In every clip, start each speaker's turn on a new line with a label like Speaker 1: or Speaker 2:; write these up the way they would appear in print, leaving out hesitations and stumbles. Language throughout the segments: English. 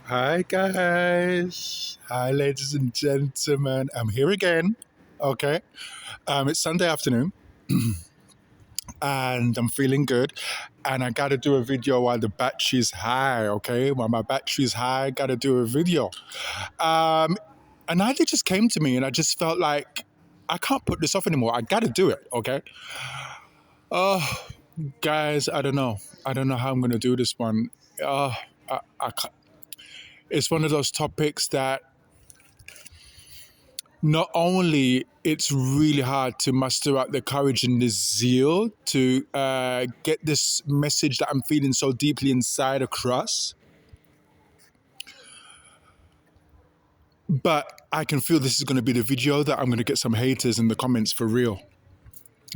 Speaker 1: Hi, guys. Hi, ladies and gentlemen. I'm here again. Okay. It's Sunday afternoon and I'm feeling good. And I got to do a video while the battery's high. Okay. While my battery's high, got to do a video. An idea just came to me and I just felt like I can't put this off anymore. I got to do it. Okay. Oh, guys, I don't know. I don't know how I'm going to do this one. I can't. It's one of those topics that not only it's really hard to muster up the courage and the zeal to get this message that I'm feeling so deeply inside across, but I can feel this is going to be the video that I'm going to get some haters in the comments for real.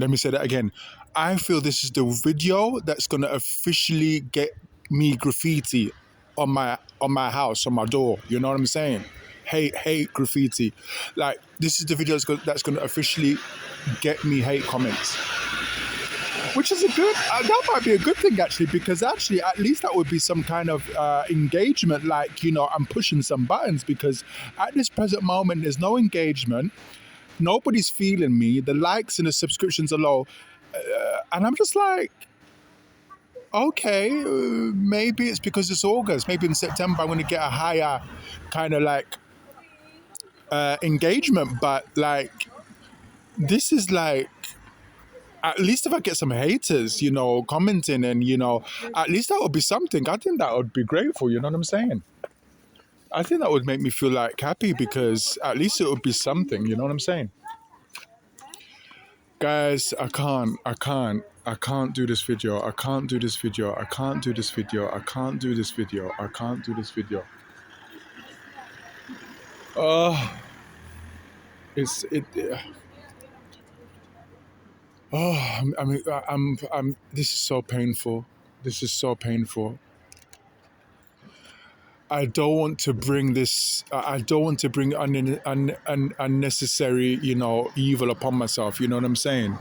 Speaker 1: Let me say that again. I feel this is the video that's going to officially get me graffiti on my house, on my door. You know what I'm saying? Hate graffiti. Like, this is the video that's going to officially get me hate comments, which is a good. That might be a good thing actually, because actually at least that would be some kind of engagement. Like, I'm pushing some buttons, because at this present moment there's no engagement. Nobody's feeling me. The likes and the subscriptions are low, and I'm just like, okay, maybe it's because it's August. Maybe in September I'm going to get a higher kind of like engagement. But like, this is like, at least if I get some haters, commenting, and at least that would be something. I think that would be grateful. You know what I'm saying? I think that would make me feel like happy, because at least it would be something. You know what I'm saying? Guys, I can't do this video. I can't do this video. I can't do this video. I can't do this video. I can't do this video. Oh, it's it. Oh, I mean, I'm. This is so painful. This is so painful. I don't want to bring this. I don't want to bring unnecessary, evil upon myself. You know what I'm saying?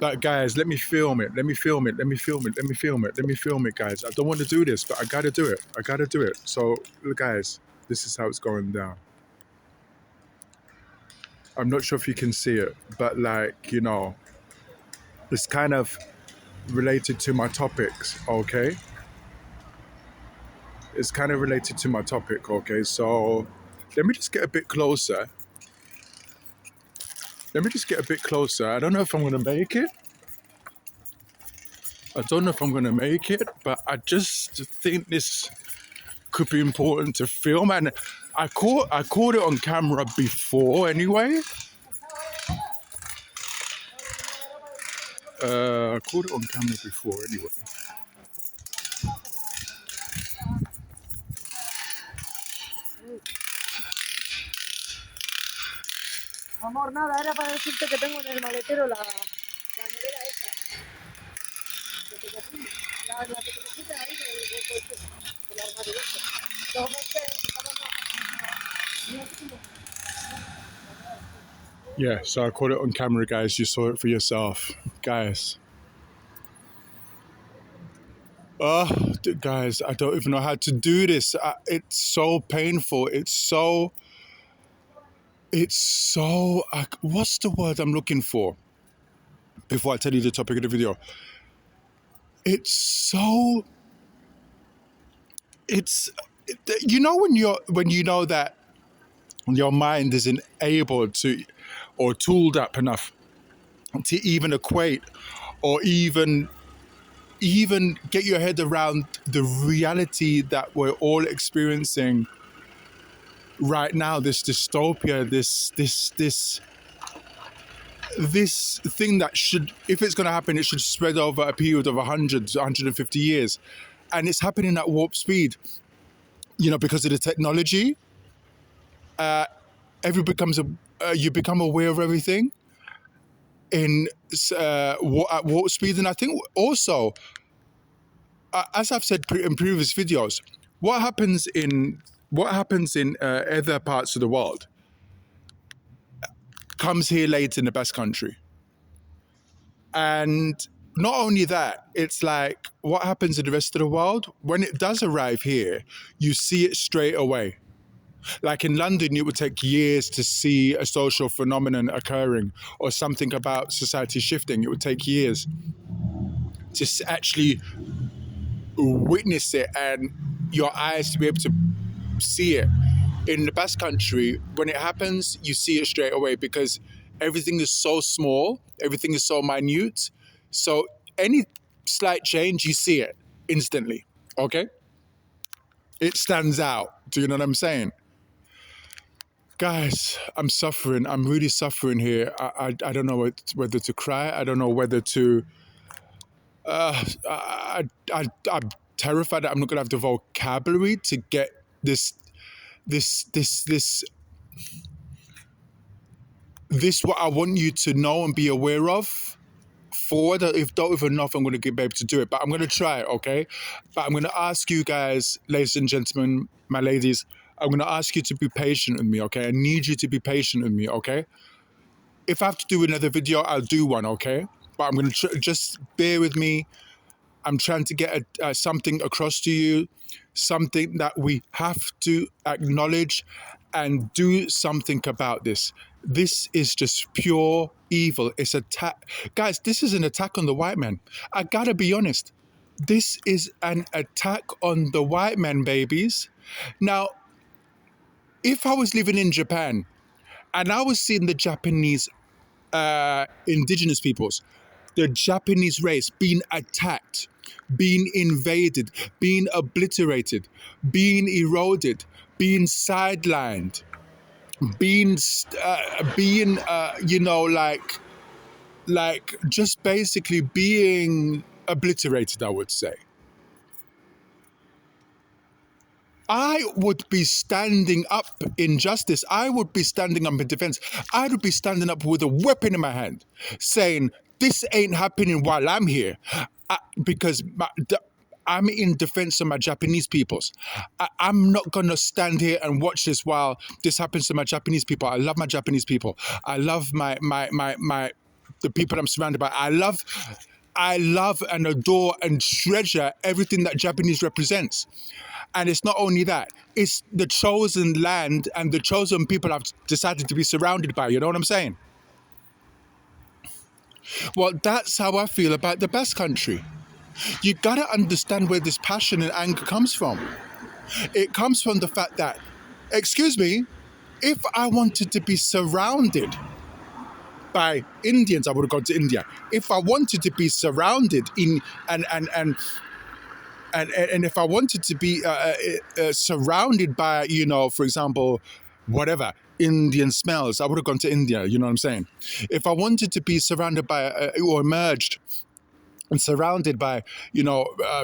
Speaker 1: Like, guys, let me film it. Let me film it. Let me film it. Let me film it. Let me film it, guys. I don't want to do this, but I gotta do it. I gotta do it. So, guys, this is how it's going down. I'm not sure if you can see it, but like, it's kind of related to my topics, okay? It's kind of related to my topic, okay? So let me just get a bit closer. Let me just get a bit closer. I don't know if I'm going to make it. I don't know if I'm going to make it, but I just think this could be important to film. And I caught it on camera before anyway. I caught it on camera before anyway.
Speaker 2: Amor, nada, era para decirte que tengo en el maletero la nevera esta. La que te cogiste ahí del armario este.
Speaker 1: Yeah, so I caught it on camera, guys. You saw it for yourself. Guys. Oh, guys, I don't even know how to do this. It's so painful. It's so, what's the word I'm looking for? Before I tell you the topic of the video. It's when you know that your mind isn't able to, or tooled up enough to even equate, or even get your head around the reality that we're all experiencing right now, this dystopia, this thing that should, if it's going to happen, it should spread over a period of 150 years. And it's happening at warp speed, because of the technology. You become aware of everything at warp speed. And I think also, as I've said in previous videos, what happens in other parts of the world comes here late in the Basque country. And not only that, it's like what happens in the rest of the world, when it does arrive here, you see it straight away. Like in London, it would take years to see a social phenomenon occurring or something about society shifting. It would take years to actually witness it and your eyes to be able to see it. In the Basque country, when it happens, you see it straight away because everything is so small, everything is so minute. So any slight change, you see it instantly. Okay? It stands out. Do you know what I'm saying? Guys, I'm suffering. I'm really suffering here. I don't know whether to cry. I don't know whether to. I'm terrified that I'm not going to have the vocabulary to get this this this this this what I want you to know and be aware of forward. If don't even know if I'm going to be able to do it, but I'm going to try, okay? But I'm going to ask you guys, ladies and gentlemen, my ladies, I'm going to ask you to be patient with me, okay? I need you to be patient with me, okay? If I have to do another video, I'll do one, okay? But I'm going to just bear with me. I'm trying to get something across to you, something that we have to acknowledge and do something about this. This is just pure evil. It's attack. Guys, this is an attack on the white man. I gotta be honest. This is an attack on the white man, babies. Now, if I was living in Japan and I was seeing the Japanese indigenous peoples, the Japanese race being attacked, being invaded, being obliterated, being eroded, being sidelined, being like just basically being obliterated, I would say. I would be standing up in justice. I would be standing up in defense. I would be standing up with a weapon in my hand saying, this ain't happening while I'm here. Because I'm in defense of my Japanese peoples. I'm not going to stand here and watch this while this happens to my Japanese people. I love my Japanese people. I love the people I'm surrounded by. I love and adore and treasure everything that Japanese represents. And it's not only that, it's the chosen land and the chosen people I've decided to be surrounded by. You know what I'm saying? Well, that's how I feel about the Basque country. You gotta understand where this passion and anger comes from. It comes from the fact that, excuse me, if I wanted to be surrounded by Indians, I would have gone to India. If I wanted to be surrounded in and if I wanted to be surrounded by, for example, whatever, Indian smells, I would have gone to India, you know what I'm saying? If I wanted to be surrounded by or emerged and surrounded by,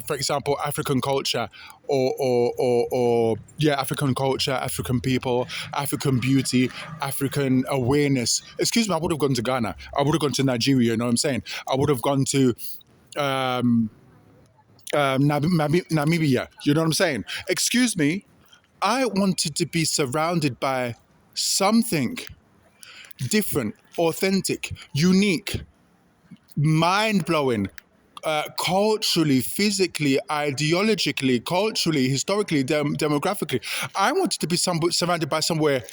Speaker 1: for example, African culture or African culture, African people, African beauty, African awareness. Excuse me, I would have gone to Ghana. I would have gone to Nigeria, you know what I'm saying? I would have gone to Namibia. You know what I'm saying? Excuse me. I wanted to be surrounded by something different, authentic, unique, mind-blowing, culturally, physically, ideologically, culturally, historically, demographically. I wanted to be surrounded by somewhere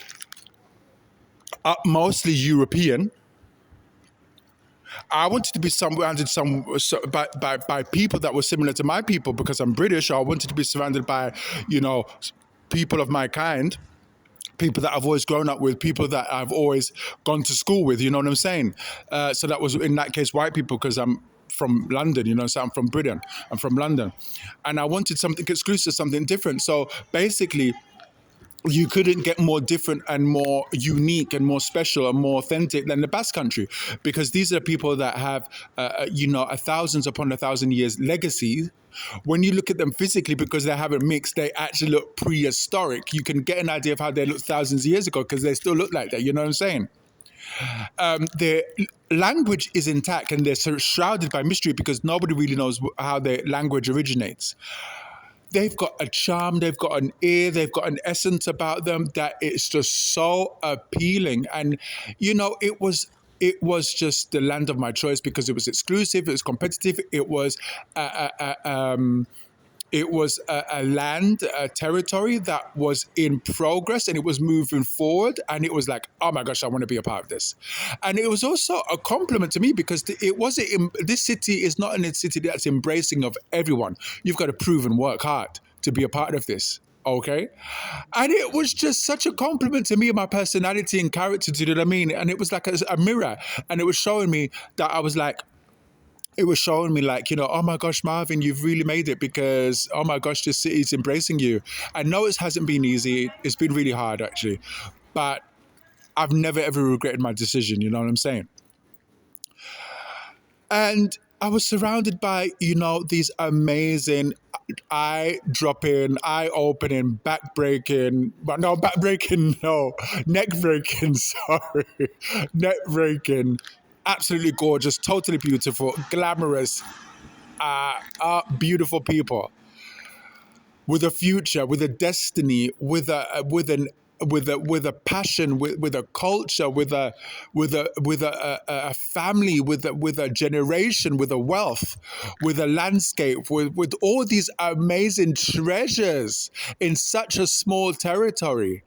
Speaker 1: mostly European. I wanted to be surrounded by people that were similar to my people because I'm British. I wanted to be surrounded by, people of my kind, people that I've always grown up with, people that I've always gone to school with. You know what I'm saying? So that was, in that case, white people because I'm from London, so I'm from Britain. I'm from London. And I wanted something exclusive, something different. So basically, you couldn't get more different and more unique and more special and more authentic than the Basque country, because these are people that have, a thousands upon a thousand years legacy. When you look at them physically, because they haven't mixed, they actually look prehistoric. You can get an idea of how they looked thousands of years ago because they still look like that. You know what I'm saying? Their language is intact and they're shrouded by mystery because nobody really knows how their language originates. They've got a charm, they've got an ear, they've got an essence about them that it's just so appealing. And, it was just the land of my choice because it was exclusive, it was competitive, it was a land, a territory that was in progress and it was moving forward. And it was like, oh my gosh, I want to be a part of this. And it was also a compliment to me because it wasn't, this city is not a city that's embracing of everyone. You've got to prove and work hard to be a part of this. Okay. And it was just such a compliment to me and my personality and character, do you know what I mean? And it was like a mirror. And it was showing me that I was like, it was showing me like, oh my gosh, Marvin, you've really made it because, oh my gosh, this city's embracing you. I know it hasn't been easy. It's been really hard, actually. But I've never, ever regretted my decision. You know what I'm saying? And I was surrounded by, these amazing eye-dropping, eye-opening, back-breaking, but no, back-breaking, no, neck-breaking, sorry, neck-breaking, absolutely gorgeous, totally beautiful, glamorous, beautiful people with a future, with a destiny, with a passion, with a culture, with a family, with a generation, with a wealth, with a landscape, with all these amazing treasures in such a small territory.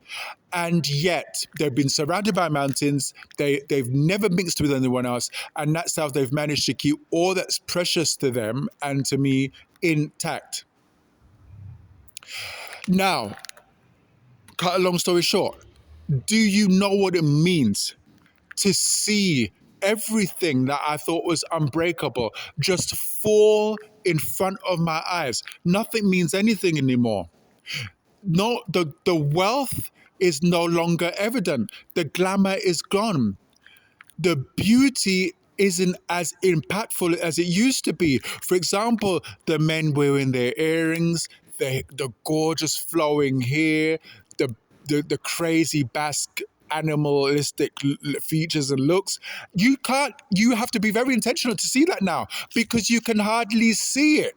Speaker 1: And yet they've been surrounded by mountains. They've never mixed with anyone else. And that's how they've managed to keep all that's precious to them and to me intact. Now, cut a long story short, do you know what it means to see everything that I thought was unbreakable just fall in front of my eyes? Nothing means anything anymore. No, the wealth is no longer evident. The glamour is gone. The beauty isn't as impactful as it used to be. For example, the men wearing their earrings, the gorgeous flowing hair, the crazy Basque animalistic features and looks. You have to be very intentional to see that now because you can hardly see it.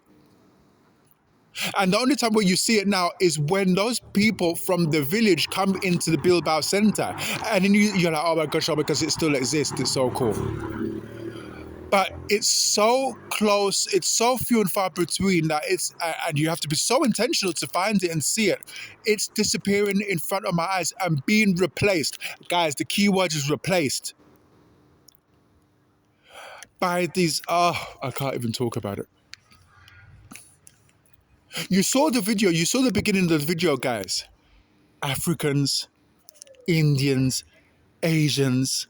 Speaker 1: And the only time where you see it now is when those people from the village come into the Bilbao center. And then you're like, oh my gosh, oh, because it still exists. It's so cool. But it's so close, it's so few and far between that and you have to be so intentional to find it and see it. It's disappearing in front of my eyes and being replaced. Guys, the key word is replaced by these, I can't even talk about it. You saw the video, you saw the beginning of the video, guys. Africans, Indians, Asians,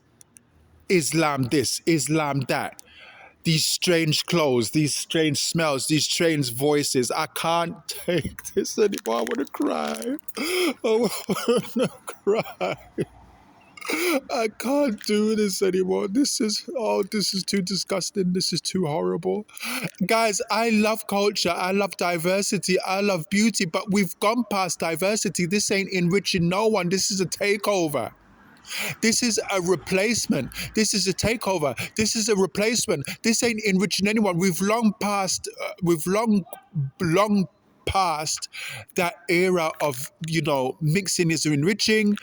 Speaker 1: Islam this, Islam that. These strange clothes, these strange smells, these strange voices. I can't take this anymore. I want to cry. I want to cry. I can't do this anymore. This is too disgusting. This is too horrible. Guys, I love culture. I love diversity. I love beauty, but we've gone past diversity. This ain't enriching no one. This is a takeover. This is a replacement. This is a takeover. This is a replacement. This ain't enriching anyone. We've long past that era of, mixing is enriching.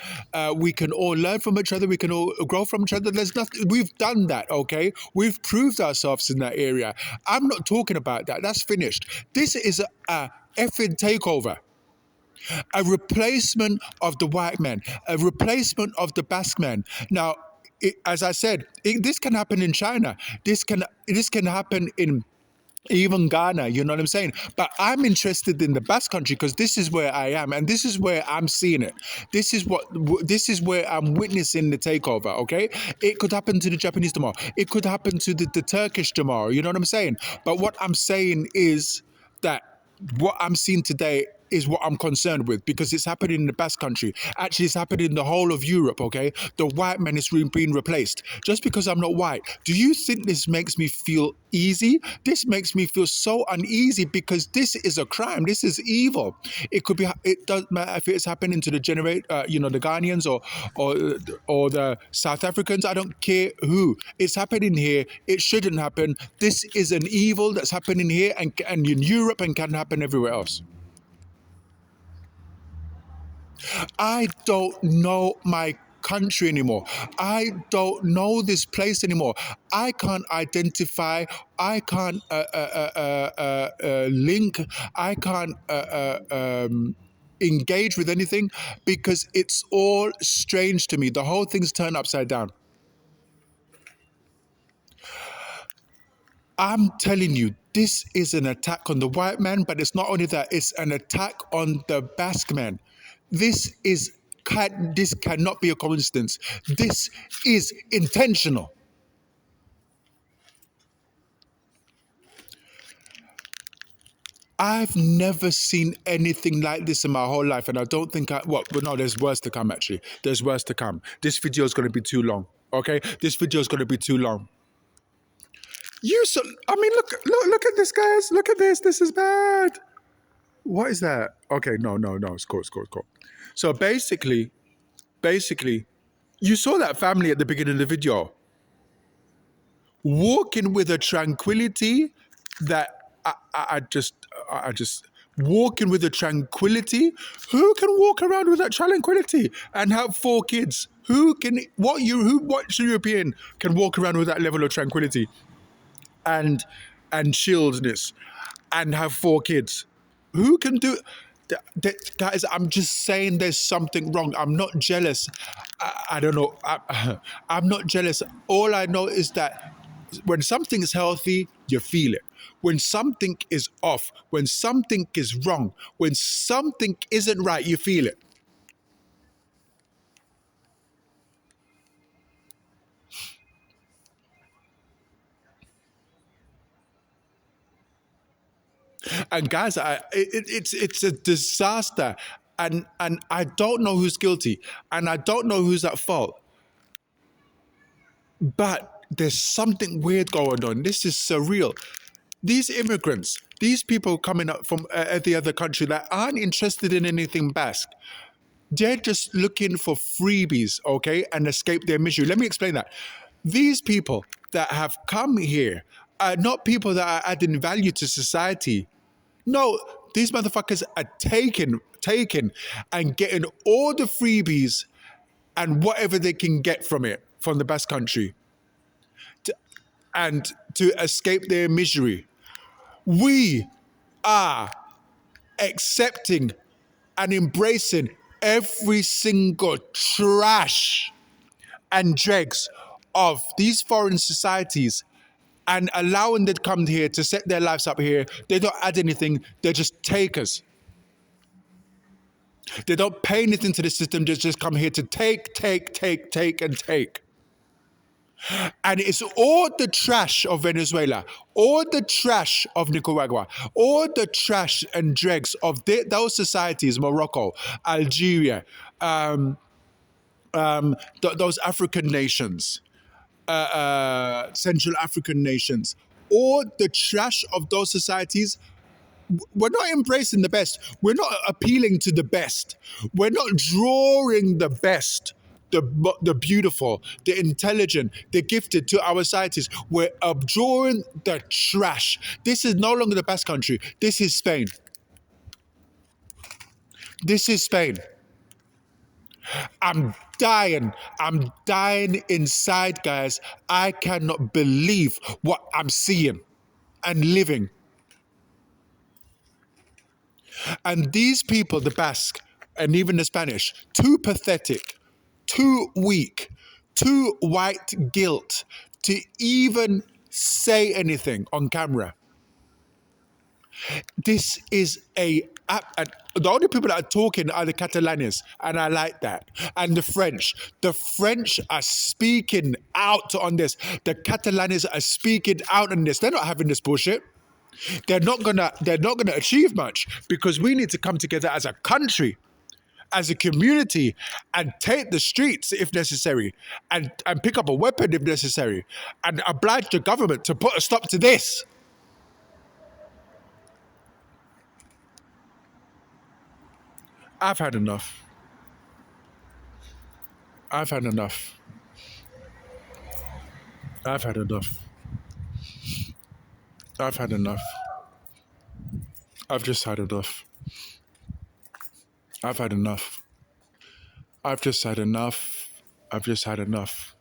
Speaker 1: We can all learn from each other. We can all grow from each other. There's nothing. We've done that, okay? We've proved ourselves in that area. I'm not talking about that. That's finished. This is a effing takeover. A replacement of the white man, a replacement of the Basque man. Now, as I said, this can happen in China. This can happen in even Ghana, you know what I'm saying? But I'm interested in the Basque country because this is where I am and this is where I'm seeing it. This is where I'm witnessing the takeover, okay? It could happen to the Japanese tomorrow. It could happen to the Turkish tomorrow, you know what I'm saying? But what I'm saying is that what I'm seeing today is what I'm concerned with because it's happening in the Basque country. Actually, it's happening in the whole of Europe, okay? The white man is being replaced. Just because I'm not white, do you think this makes me feel easy? This makes me feel so uneasy because this is a crime. This is evil. It doesn't matter if it's happening to the the Ghanaians or the South Africans. I don't care who. It's happening here. It shouldn't happen. This is an evil that's happening here and in Europe and can happen everywhere else. I don't know my country anymore. I don't know this place anymore. I can't identify. I can't link. I can't engage with anything because it's all strange to me. The whole thing's turned upside down. I'm telling you, this is an attack on the white man, but it's not only that, it's an attack on the Basque man. This cannot be a coincidence. This is intentional. I've never seen anything like this in my whole life, and I don't think but no, there's worse to come actually. There's worse to come. This video is going to be too long, okay? This video is going to be too long. Look at this, guys. Look at this. This is bad. What is that? Okay, no. It's cool. So basically, you saw that family at the beginning of the video walking with a tranquility that I just walking with a tranquility. Who can walk around with that tranquility and have 4 kids? What European can walk around with that level of tranquility and chilledness and have 4 kids? Who can do guys? I'm just saying there's something wrong. I'm not jealous. I don't know. I'm not jealous. All I know is that when something is healthy, you feel it. When something is off, when something is wrong, when something isn't right, you feel it. And guys, it's a disaster, and I don't know who's guilty, and I don't know who's at fault. But there's something weird going on. This is surreal. These immigrants, these people coming up from the other country that aren't interested in anything Basque, they're just looking for freebies, okay, and escape their misery. Let me explain that. These people that have come here are not people that are adding value to society. No, these motherfuckers are taking and getting all the freebies and whatever they can get from it, from the Basque country, and to escape their misery. We are accepting and embracing every single trash and dregs of these foreign societies and allowing them to come here to set their lives up here. They don't add anything, they just take us. They don't pay anything to the system, they just come here to take, and take. And it's all the trash of Venezuela, all the trash of Nicaragua, all the trash and dregs of those societies, Morocco, Algeria, those African nations, Central African nations, all the trash of those societies. We're not embracing the best. We're not appealing to the best. We're not drawing the best, the beautiful, the intelligent, the gifted to our societies. We're drawing the trash. This is no longer the Basque country. This is Spain. This is Spain. I'm dying. I'm dying inside, guys. I cannot believe what I'm seeing and living. And these people, the Basque and even the Spanish, too pathetic, too weak, too white guilt to even say anything on camera. This is and the only people that are talking are the Catalans, and I like that. And the French. The French are speaking out on this. The Catalans are speaking out on this. They're not having this bullshit. They're not gonna achieve much because we need to come together as a country, as a community, and take the streets if necessary, and pick up a weapon if necessary, and oblige the government to put a stop to this. I've had enough. I've had enough. I've had enough. I've had enough. I've just had enough. I've had enough. I've just had enough. I've just had enough.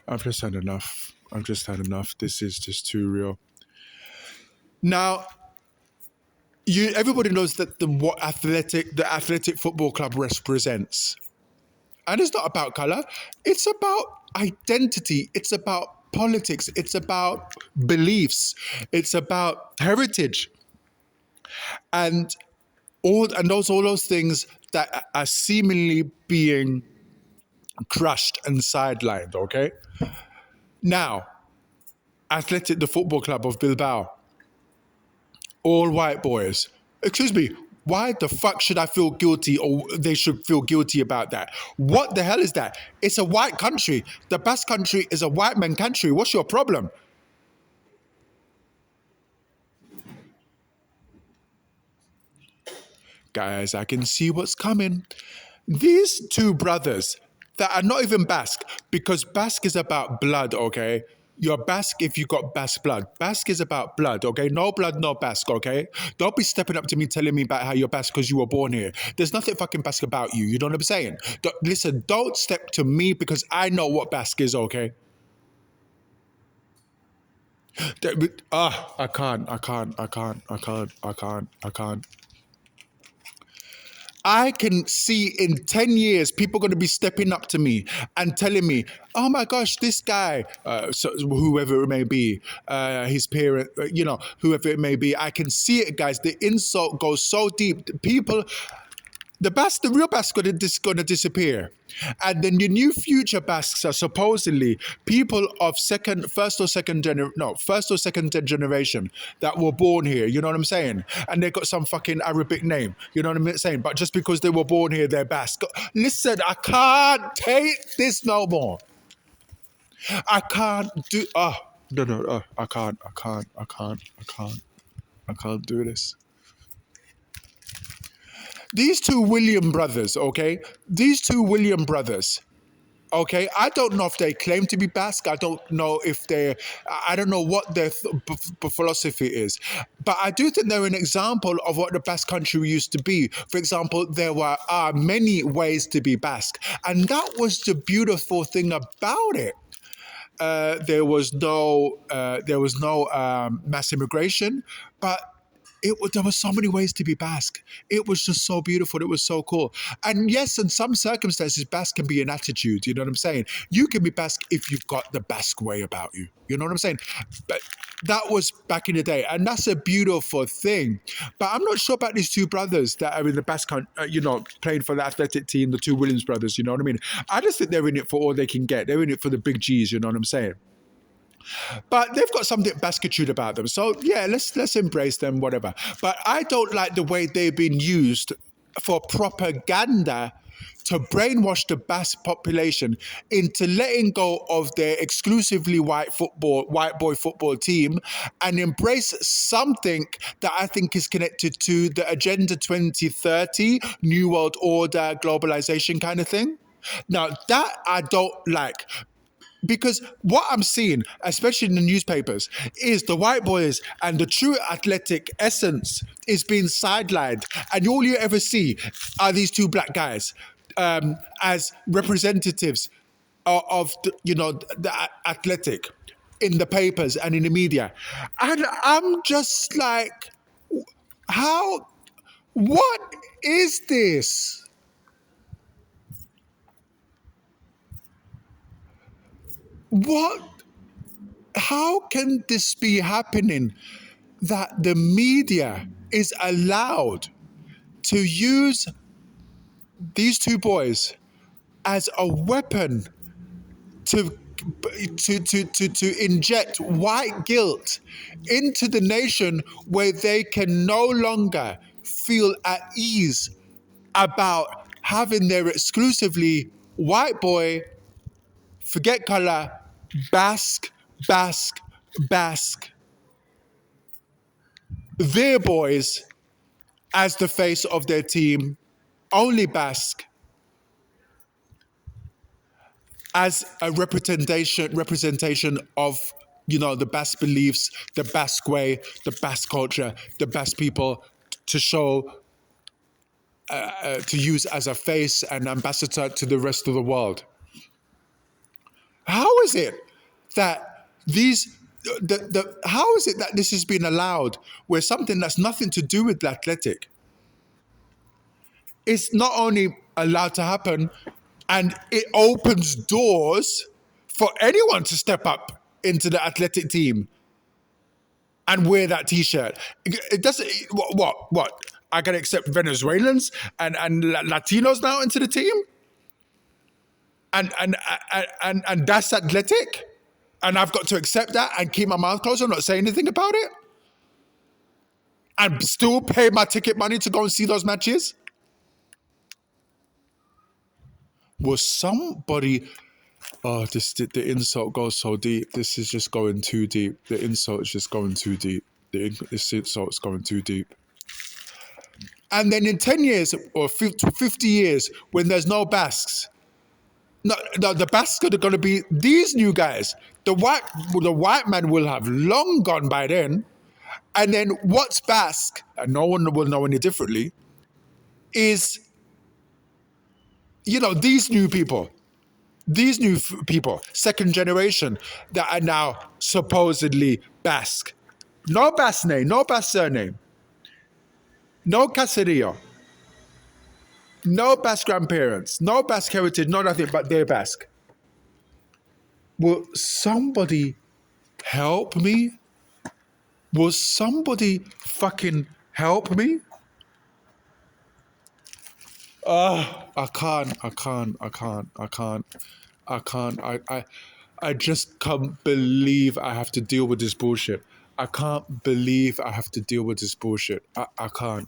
Speaker 1: I've just had enough. I've just had enough. This is just too real. Now, everybody knows that the athletic football club represents. And it's not about color. It's about identity. It's about politics. It's about beliefs. It's about heritage. And all those things that are seemingly being crushed and sidelined, okay? Now, the Football Club of Bilbao, all white boys. Excuse me, why the fuck should I feel guilty or they should feel guilty about that? What the hell is that? It's a white country. The Basque country is a white man country. What's your problem? Guys, I can see what's coming. These two brothers that are not even Basque, because Basque is about blood, okay? You're Basque if you got Basque blood. Basque is about blood, okay? No blood, no Basque, okay? Don't be stepping up to me telling me about how you're Basque because you were born here. There's nothing fucking Basque about you. You know what I'm saying? Listen, don't step to me because I know what Basque is, okay? I can't. I can see in 10 years people going to be stepping up to me and telling me, oh my gosh, this guy, whoever it may be, his parent, whoever it may be, I can see it, guys. The insult goes so deep. People, the real Basque is going to disappear. And then the new future Basques are supposedly people of first or second generation that were born here. You know what I'm saying? And they got some fucking Arabic name. You know what I'm saying? But just because they were born here, they're Basque. Listen, I can't take this no more. I can't do. No. I can't do this. These two William brothers, okay? These two William brothers, okay? I don't know if they claim to be Basque. I don't know I don't know what their philosophy is. But I do think they're an example of what the Basque country used to be. For example, there are many ways to be Basque. And that was the beautiful thing about it. There was no mass immigration, but there were so many ways to be Basque. It was just so beautiful. It was so cool. And yes, in some circumstances, Basque can be an attitude. You know what I'm saying? You can be Basque if you've got the Basque way about you. You know what I'm saying? But that was back in the day. And that's a beautiful thing. But I'm not sure about these two brothers that are in the Basque, playing for the athletic team, the two Williams brothers. You know what I mean? I just think they're in it for all they can get. They're in it for the big G's. You know what I'm saying? But they've got something Basquitude about them. So yeah, let's embrace them, whatever. But I don't like the way they've been used for propaganda to brainwash the Basque population into letting go of their exclusively white boy football team and embrace something that I think is connected to the Agenda 2030, New World Order, globalization kind of thing. Now, that I don't like. Because what I'm seeing, especially in the newspapers, is the white boys and the true athletic essence is being sidelined. And all you ever see are these two black guys as representatives of the athletic in the papers and in the media. And I'm just like, what is this? How can this be happening that the media is allowed to use these two boys as a weapon to inject white guilt into the nation where they can no longer feel at ease about having their exclusively white boy, forget color, Basque, their boys as the face of their team, only Basque, as a representation of the Basque beliefs, the Basque way, the Basque culture, the Basque people, to show to use as a face and ambassador to the rest of the world. is it that how is it that this has been allowed where something that's nothing to do with the athletic is not only allowed to happen, and it opens doors for anyone to step up into the athletic team and wear that T-shirt. It doesn't. What? I can accept Venezuelans and Latinos now into the team, and that's athletic, and I've got to accept that and keep my mouth closed and not say anything about it, and still pay my ticket money to go and see those matches. Was somebody? Oh, the insult goes so deep. This is just going too deep. The insult is just going too deep. This insult is going too deep. And then in 10 years or 50 years, when there's no Basques, no, the Basques are going to be these new guys. The white man will have long gone by then. And then what's Basque, and no one will know any differently, is, these new people. These new people, second generation, that are now supposedly Basque. No Basque name, no Basque surname, no Caserio, no Basque grandparents, no Basque heritage, no nothing, but they're Basque. Will somebody help me? Will somebody fucking help me? I can't. I just can't believe I have to deal with this bullshit. I can't believe I have to deal with this bullshit. I can't.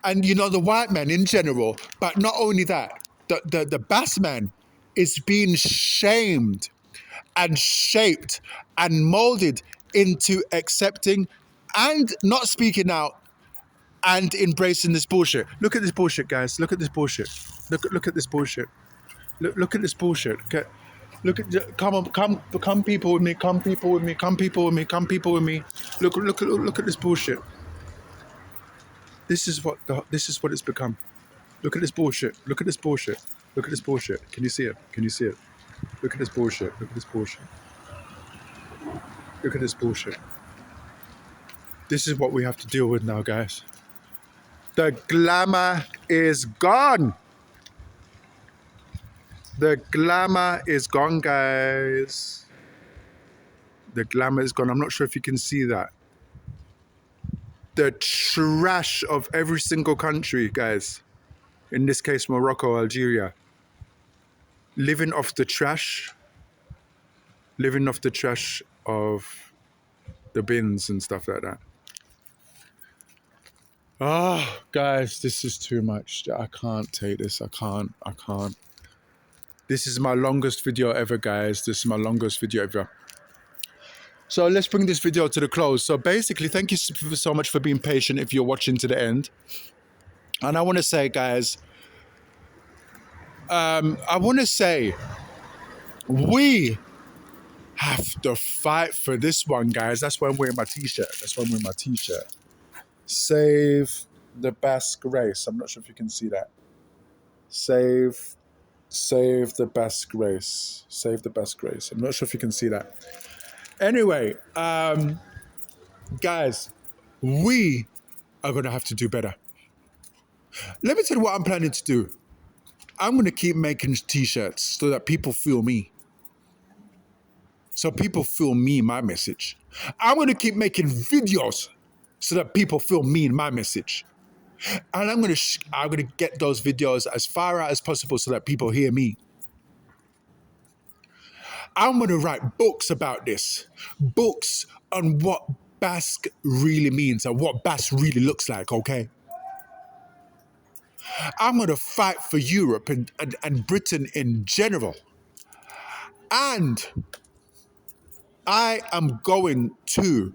Speaker 1: And the white man in general, but not only that, the Basque man is being shamed and shaped and molded into accepting and not speaking out and embracing this bullshit. Look at this bullshit, guys. Look at this bullshit. Look at this bullshit. Look at this bullshit. Okay. Come people with me. Come people with me. Come people with me. Come people with me. Look at this bullshit. This is what it's become. Look at this bullshit. Look at this bullshit. Look at this bullshit. Can you see it? Can you see it? Look at this bullshit. Look at this bullshit. Look at this bullshit. This is what we have to deal with now, guys. The glamour is gone. The glamour is gone, guys. The glamour is gone. I'm not sure if you can see that. The trash of every single country, guys. In this case, Morocco, Algeria. Living off the trash. Living off the trash of the bins and stuff like that. Oh, guys, this is too much. I can't take this. I can't. This is my longest video ever, guys. This is my longest video ever. So let's bring this video to the close. So basically, thank you so much for being patient if you're watching to the end. And I want to say, guys, we have to fight for this one, guys. That's why I'm wearing my t-shirt. Save the Basque race. I'm not sure if you can see that. Save the Basque race. Save the Basque race. I'm not sure if you can see that. Anyway, guys, we are going to have to do better. Let me tell you what I'm planning to do. I'm going to keep making t-shirts so that people feel me. So people feel me in my message. I'm going to keep making videos so that people feel me in my message. And I'm going to get those videos as far out as possible so that people hear me. I'm going to write books about this. Books on what Basque really means and what Basque really looks like, okay? I'm going to fight for Europe and Britain in general. And I am going to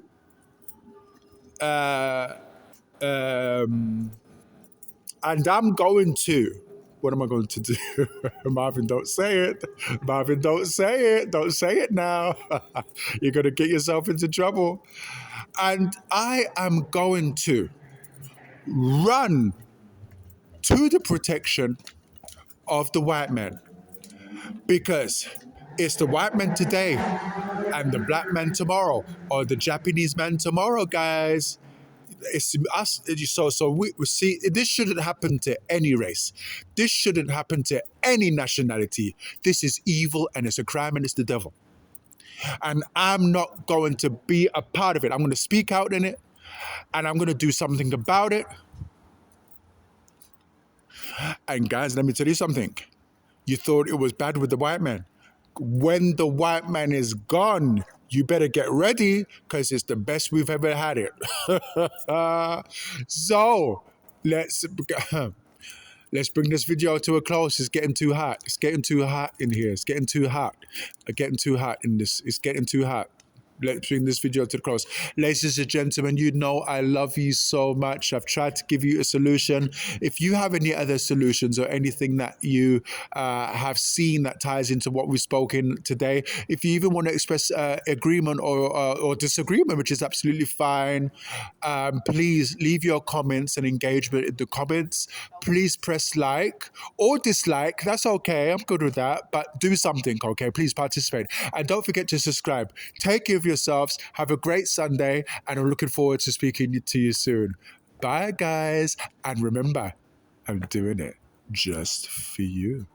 Speaker 1: what am I going to do? Marvin, don't say it. Marvin, don't say it. Don't say it now. You're going to get yourself into trouble. And I am going to run to the protection of the white man, because it's the white man today and the black man tomorrow, or the Japanese man tomorrow, guys. It's us. So we see this shouldn't happen to any race. This shouldn't happen to any nationality. This is evil and it's a crime and it's the devil. And I'm not going to be a part of it. I'm going to speak out in it and I'm going to do something about it. And guys, let me tell you something. You thought it was bad with the white man. When the white man is gone, you better get ready because it's the best we've ever had it. So let's let's bring this video to a close. It's getting too hot. It's getting too hot in here. It's getting too hot. Getting too hot in this. It's getting too hot. Let's bring this video to the close. Ladies and gentlemen, you know I love you so much. I've tried to give you a solution. If you have any other solutions or anything that you have seen that ties into what we've spoken today, if you even want to express agreement or disagreement, which is absolutely fine, please leave your comments and engagement in the comments. Please press like or dislike. That's okay. I'm good with that. But do something, okay? Please participate. And don't forget to subscribe. Take care of yourselves. Have a great Sunday. And I'm looking forward to speaking to you soon. Bye, guys. And remember, I'm doing it just for you.